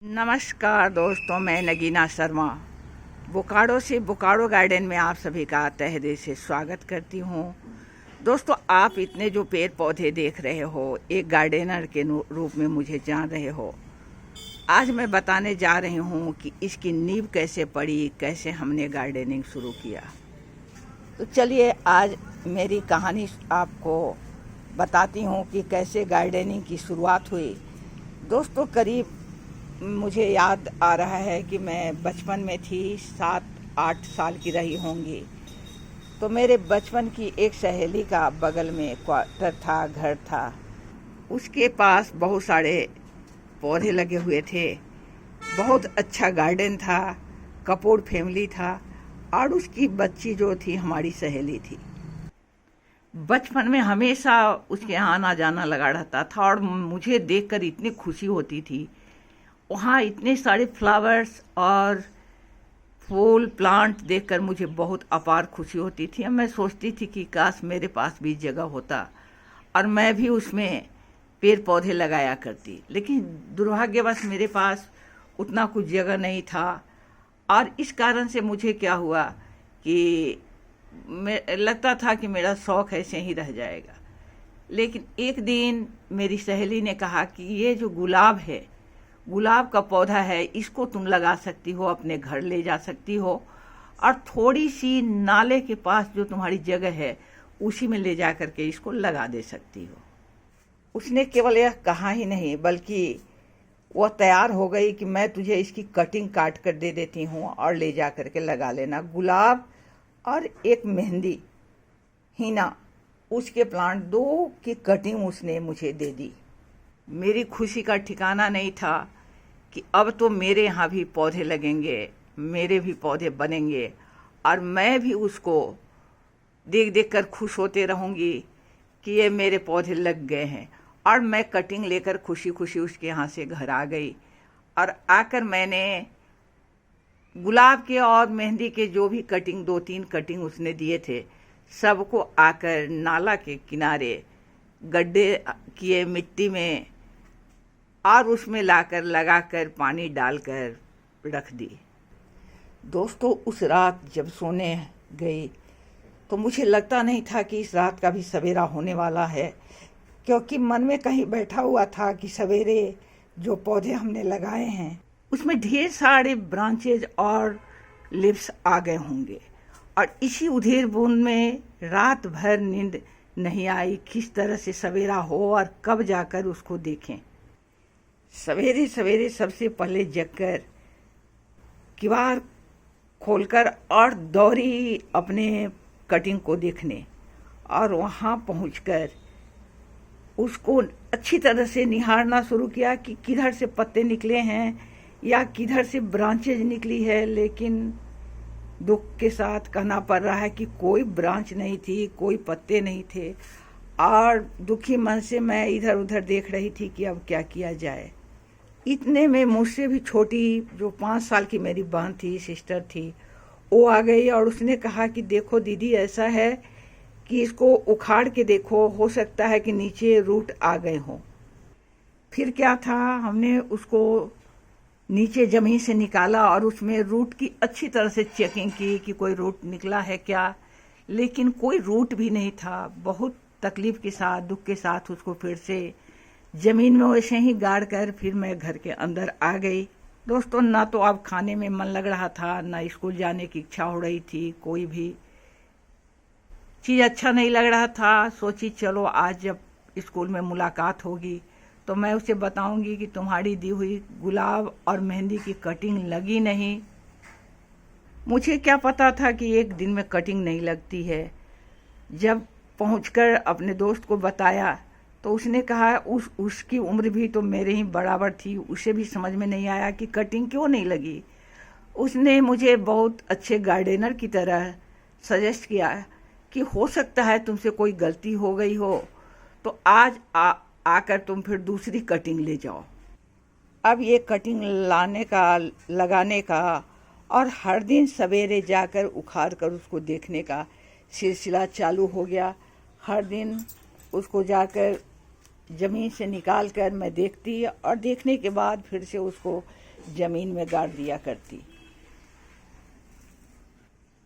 नमस्कार दोस्तों, मैं नगीना शर्मा बोकारो से बोकारो गार्डन में आप सभी का तहे दिल से स्वागत करती हूँ। दोस्तों, आप इतने जो पेड़ पौधे देख रहे हो, एक गार्डनर के रूप में मुझे जान रहे हो। आज मैं बताने जा रही हूँ कि इसकी नींव कैसे पड़ी, कैसे हमने गार्डनिंग शुरू किया। तो चलिए आज मेरी कहानी आपको बताती हूँ कि कैसे गार्डनिंग की शुरुआत हुई। दोस्तों, करीब मुझे याद आ रहा है कि मैं बचपन में थी, 7-8 साल की रही होंगी। तो मेरे बचपन की एक सहेली का बगल में क्वार्टर था, घर था। उसके पास बहुत सारे पौधे लगे हुए थे, बहुत अच्छा गार्डन था, कपूर फैमिली था और उसकी बच्ची जो थी हमारी सहेली थी। बचपन में हमेशा उसके यहाँ आना जाना लगा रहता था और मुझे देखकर इतनी खुशी होती थी। वहाँ इतने सारे फ्लावर्स और फूल प्लांट देखकर मुझे बहुत अपार खुशी होती थी। मैं सोचती थी कि काश मेरे पास भी जगह होता और मैं भी उसमें पेड़ पौधे लगाया करती, लेकिन दुर्भाग्यवश मेरे पास उतना कुछ जगह नहीं था। और इस कारण से मुझे क्या हुआ कि लगता था कि मेरा शौक़ ऐसे ही रह जाएगा। लेकिन एक दिन मेरी सहेली ने कहा कि ये जो गुलाब है, गुलाब का पौधा है, इसको तुम लगा सकती हो, अपने घर ले जा सकती हो और थोड़ी सी नाले के पास जो तुम्हारी जगह है उसी में ले जा करके इसको लगा दे सकती हो। उसने केवल यह कहा ही नहीं, बल्कि वह तैयार हो गई कि मैं तुझे इसकी कटिंग काट कर दे देती हूँ और ले जा करके लगा लेना। गुलाब और एक मेहंदी हीना, उसके प्लांट 2 की कटिंग उसने मुझे दे दी। मेरी खुशी का ठिकाना नहीं था कि अब तो मेरे यहाँ भी पौधे लगेंगे, मेरे भी पौधे बनेंगे और मैं भी उसको देख देख कर खुश होते रहूँगी कि ये मेरे पौधे लग गए हैं। और मैं कटिंग लेकर खुशी खुशी उसके यहाँ से घर आ गई और आकर मैंने गुलाब के और मेहंदी के जो भी कटिंग 2-3 कटिंग उसने दिए थे, सबको आकर नाला के किनारे गड्ढे किए मिट्टी में और उसमें लाकर लगाकर पानी डालकर रख दी। दोस्तों, उस रात जब सोने गई तो मुझे लगता नहीं था कि इस रात का भी सवेरा होने वाला है, क्योंकि मन में कहीं बैठा हुआ था कि सवेरे जो पौधे हमने लगाए हैं उसमें ढेर सारे ब्रांचेज और लिव्स आ गए होंगे। और इसी उधेड़ बुन में रात भर नींद नहीं आई, किस तरह से सवेरा हो और कब जाकर उसको देखें। सवेरे सवेरे सबसे पहले जगकर किवाड़ खोलकर और दौड़ी अपने कटिंग को देखने और वहाँ पहुँचकर उसको अच्छी तरह से निहारना शुरू किया कि किधर से पत्ते निकले हैं या किधर से ब्रांचेज निकली है। लेकिन दुख के साथ कहना पड़ रहा है कि कोई ब्रांच नहीं थी, कोई पत्ते नहीं थे और दुखी मन से मैं इधर उधर देख रही थी कि अब क्या किया जाए। इतने में मुझसे भी छोटी जो 5 साल की मेरी बहन थी, सिस्टर थी, वो आ गई और उसने कहा कि देखो दीदी, ऐसा है कि इसको उखाड़ के देखो, हो सकता है कि नीचे रूट आ गए हों। फिर क्या था, हमने उसको नीचे ज़मीन से निकाला और उसमें रूट की अच्छी तरह से चेकिंग की कि कोई रूट निकला है क्या, लेकिन कोई रूट भी नहीं था। बहुत तकलीफ के साथ, दुख के साथ उसको फिर से ज़मीन में वैसे ही गाड़ कर फिर मैं घर के अंदर आ गई। दोस्तों, ना तो अब खाने में मन लग रहा था, ना स्कूल जाने की इच्छा हो रही थी, कोई भी चीज़ अच्छा नहीं लग रहा था। सोची चलो आज जब स्कूल में मुलाकात होगी तो मैं उसे बताऊंगी कि तुम्हारी दी हुई गुलाब और मेहंदी की कटिंग लगी नहीं। मुझे क्या पता था कि एक दिन में कटिंग नहीं लगती है। जब पहुंचकर अपने दोस्त को बताया तो उसने कहा उसकी उम्र भी तो मेरे ही बराबर थी, उसे भी समझ में नहीं आया कि कटिंग क्यों नहीं लगी। उसने मुझे बहुत अच्छे गार्डनर की तरह सजेस्ट किया कि हो सकता है तुमसे कोई गलती हो गई हो, तो आज आकर तुम फिर दूसरी कटिंग ले जाओ। अब ये कटिंग लाने का, लगाने का और हर दिन सवेरे जाकर उखाड़ कर उसको देखने का सिलसिला चालू हो गया। हर दिन उसको जाकर ज़मीन से निकाल कर मैं देखती और देखने के बाद फिर से उसको जमीन में गाड़ दिया करती।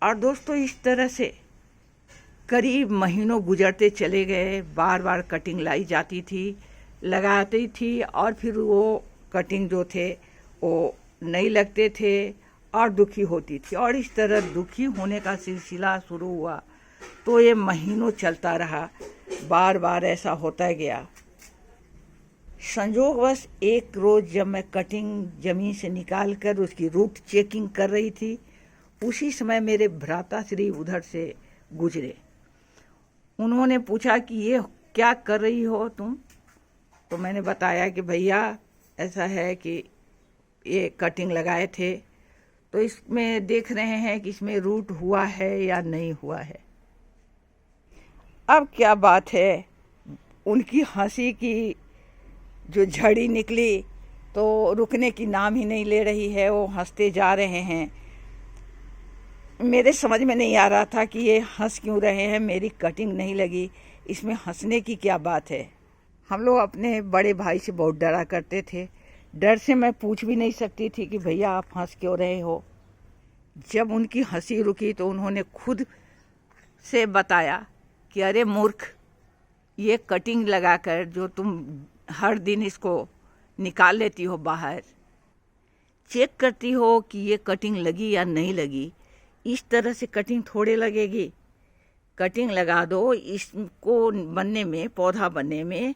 और दोस्तों इस तरह से करीब महीनों गुजरते चले गए। बार बार कटिंग लाई जाती थी, लगाती थी, और फिर वो कटिंग जो थे वो नहीं लगते थे और दुखी होती थी। और इस तरह दुखी होने का सिलसिला शुरू हुआ तो ये महीनों चलता रहा। बार बार ऐसा होता गया। संयोगवश एक रोज़ जब मैं कटिंग ज़मीन से निकाल कर उसकी रूट चेकिंग कर रही थी, उसी समय मेरे भ्राताश्री उधर से गुजरे। उन्होंने पूछा कि ये क्या कर रही हो तुम? तो मैंने बताया कि भैया ऐसा है कि ये कटिंग लगाए थे, तो इसमें देख रहे हैं कि इसमें रूट हुआ है या नहीं हुआ है। अब क्या बात है, उनकी हंसी की जो झड़ी निकली तो रुकने की नाम ही नहीं ले रही है। वो हंसते जा रहे हैं। मेरे समझ में नहीं आ रहा था कि ये हंस क्यों रहे हैं। मेरी कटिंग नहीं लगी, इसमें हंसने की क्या बात है। हम लोग अपने बड़े भाई से बहुत डरा करते थे। डर से मैं पूछ भी नहीं सकती थी कि भैया आप हंस क्यों रहे हो। जब उनकी हंसी रुकी तो उन्होंने खुद से बताया कि अरे मूर्ख, ये कटिंग लगाकर जो तुम हर दिन इसको निकाल लेती हो बाहर, चेक करती हो कि ये कटिंग लगी या नहीं लगी, इस तरह से कटिंग थोड़े लगेगी। कटिंग लगा दो, इसको बनने में, पौधा बनने में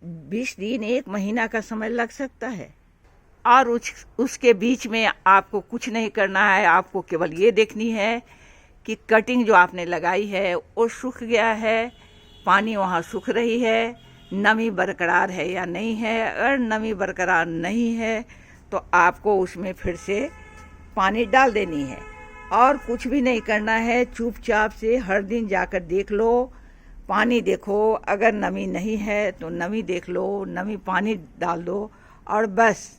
20 दिन 1 महीना का समय लग सकता है। और उसके बीच में आपको कुछ नहीं करना है। आपको केवल ये देखनी है कि कटिंग जो आपने लगाई है वो सूख गया है, पानी वहाँ सूख रही है, नमी बरकरार है या नहीं है। अगर नमी बरकरार नहीं है तो आपको उसमें फिर से पानी डाल देनी है और कुछ भी नहीं करना है। चुपचाप से हर दिन जाकर देख लो, पानी देखो, अगर नमी नहीं है तो नमी देख लो, नमी पानी डाल दो और बस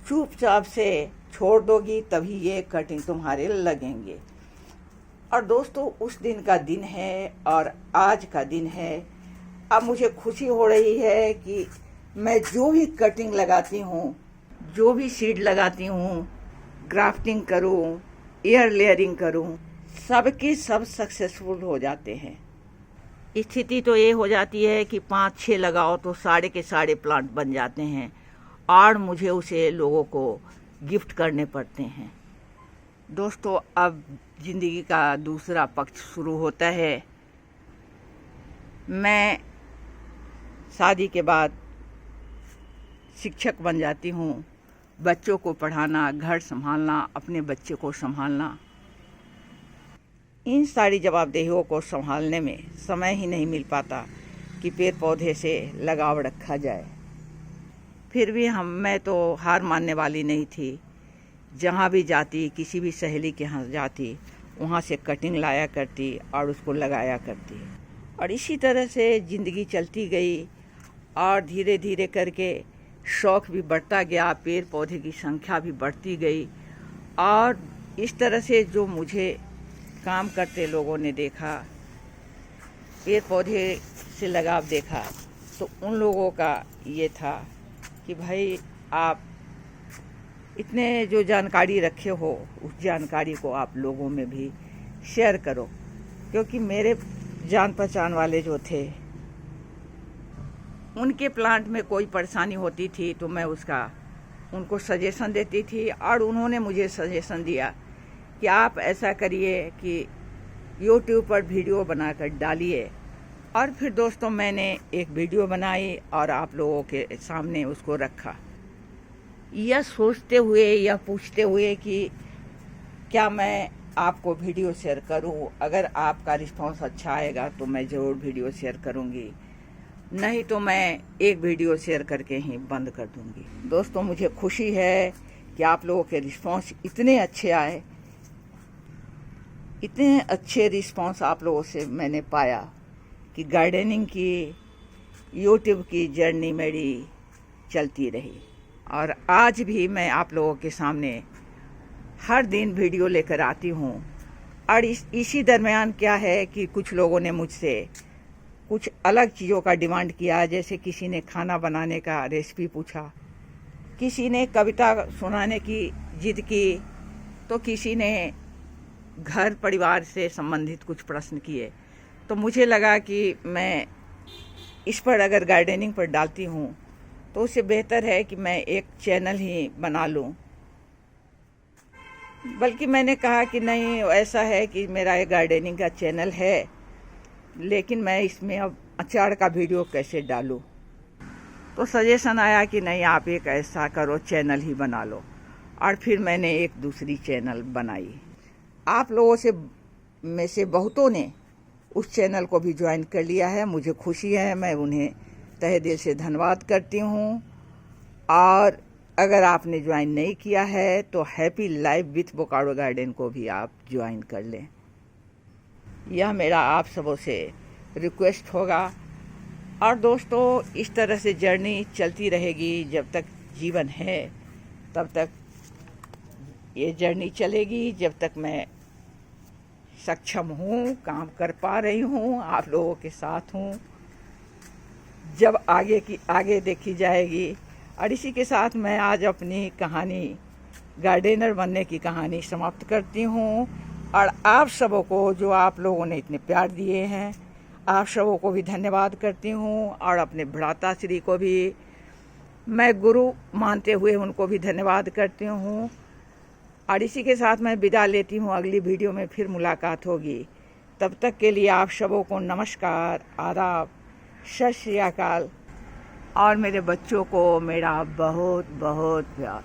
चुपचाप से छोड़ दोगी, तभी ये कटिंग तुम्हारे लगेंगे। और दोस्तों उस दिन का दिन है और आज का दिन है। अब मुझे खुशी हो रही है कि मैं जो भी कटिंग लगाती हूँ, जो भी सीड लगाती हूँ, ग्राफ्टिंग करूँ, एयर लेयरिंग करूँ, सबके सब सक्सेसफुल हो जाते हैं। स्थिति तो ये हो जाती है कि 5-6 लगाओ तो सारे के सारे प्लांट बन जाते हैं और मुझे उसे लोगों को गिफ्ट करने पड़ते हैं। दोस्तों अब ज़िंदगी का दूसरा पक्ष शुरू होता है। मैं शादी के बाद शिक्षक बन जाती हूँ। बच्चों को पढ़ाना, घर संभालना, अपने बच्चे को संभालना, इन सारी जवाबदेहियों को संभालने में समय ही नहीं मिल पाता कि पेड़ पौधे से लगाव रखा जाए। फिर भी मैं तो हार मानने वाली नहीं थी। जहाँ भी जाती, किसी भी सहेली के यहाँ जाती, वहाँ से कटिंग लाया करती और उसको लगाया करती। और इसी तरह से ज़िंदगी चलती गई और धीरे धीरे करके शौक़ भी बढ़ता गया, पेड़ पौधे की संख्या भी बढ़ती गई। और इस तरह से जो मुझे काम करते लोगों ने देखा, पेड़ पौधे से लगाव देखा, तो उन लोगों का ये था कि भाई आप इतने जो जानकारी रखे हो, उस जानकारी को आप लोगों में भी शेयर करो। क्योंकि मेरे जान पहचान वाले जो थे, उनके प्लांट में कोई परेशानी होती थी तो मैं उसका उनको सजेशन देती थी और उन्होंने मुझे सजेशन दिया कि आप ऐसा करिए कि YouTube पर वीडियो बनाकर डालिए। और फिर दोस्तों मैंने एक वीडियो बनाई और आप लोगों के सामने उसको रखा, यह सोचते हुए या पूछते हुए कि क्या मैं आपको वीडियो शेयर करूं। अगर आपका रिस्पांस अच्छा आएगा तो मैं ज़रूर वीडियो शेयर करूंगी, नहीं तो मैं एक वीडियो शेयर करके ही बंद कर दूंगी। दोस्तों मुझे खुशी है कि आप लोगों के रिस्पांस इतने अच्छे आए, इतने अच्छे रिस्पांस आप लोगों से मैंने पाया कि गार्डनिंग की YouTube की जर्नी मेरी चलती रही। और आज भी मैं आप लोगों के सामने हर दिन वीडियो लेकर आती हूँ। और इसी दरमियान क्या है कि कुछ लोगों ने मुझसे कुछ अलग चीज़ों का डिमांड किया। जैसे किसी ने खाना बनाने का रेसिपी पूछा, किसी ने कविता सुनाने की जिद की, तो किसी ने घर परिवार से संबंधित कुछ प्रश्न किए। तो मुझे लगा कि मैं इस पर अगर गार्डनिंग पर डालती हूँ तो उससे बेहतर है कि मैं एक चैनल ही बना लूँ। बल्कि मैंने कहा कि नहीं, ऐसा है कि मेरा एक गार्डनिंग का चैनल है, लेकिन मैं इसमें अब अचार का वीडियो कैसे डालूँ। तो सजेशन आया कि नहीं, आप एक ऐसा करो, चैनल ही बना लो। और फिर मैंने एक दूसरी चैनल बनाई। आप लोगों में से बहुतों ने उस चैनल को भी ज्वाइन कर लिया है, मुझे खुशी है, मैं उन्हें तहे दिल से धन्यवाद करती हूँ। और अगर आपने ज्वाइन नहीं किया है तो happy life with Bokaro garden को भी आप ज्वाइन कर लें। यह मेरा आप सबों से रिक्वेस्ट होगा। और दोस्तों, इस तरह से जर्नी चलती रहेगी, जब तक जीवन है तब तक ये जर्नी चलेगी। जब तक मैं सक्षम हूँ, काम कर पा रही हूँ, आप लोगों के साथ हूँ, जब आगे देखी जाएगी। और इसी के साथ मैं आज अपनी कहानी, गार्डनर बनने की कहानी समाप्त करती हूँ। और आप सबों को, जो आप लोगों ने इतने प्यार दिए हैं, आप सबों को भी धन्यवाद करती हूँ। और अपने भ्राता श्री को भी मैं गुरु मानते हुए उनको भी धन्यवाद करती हूँ। और इसी के साथ मैं विदा लेती हूँ। अगली वीडियो में फिर मुलाकात होगी। तब तक के लिए आप सबों को नमस्कार, आदाब, सत श्री अकाल। और मेरे बच्चों को मेरा बहुत बहुत प्यार।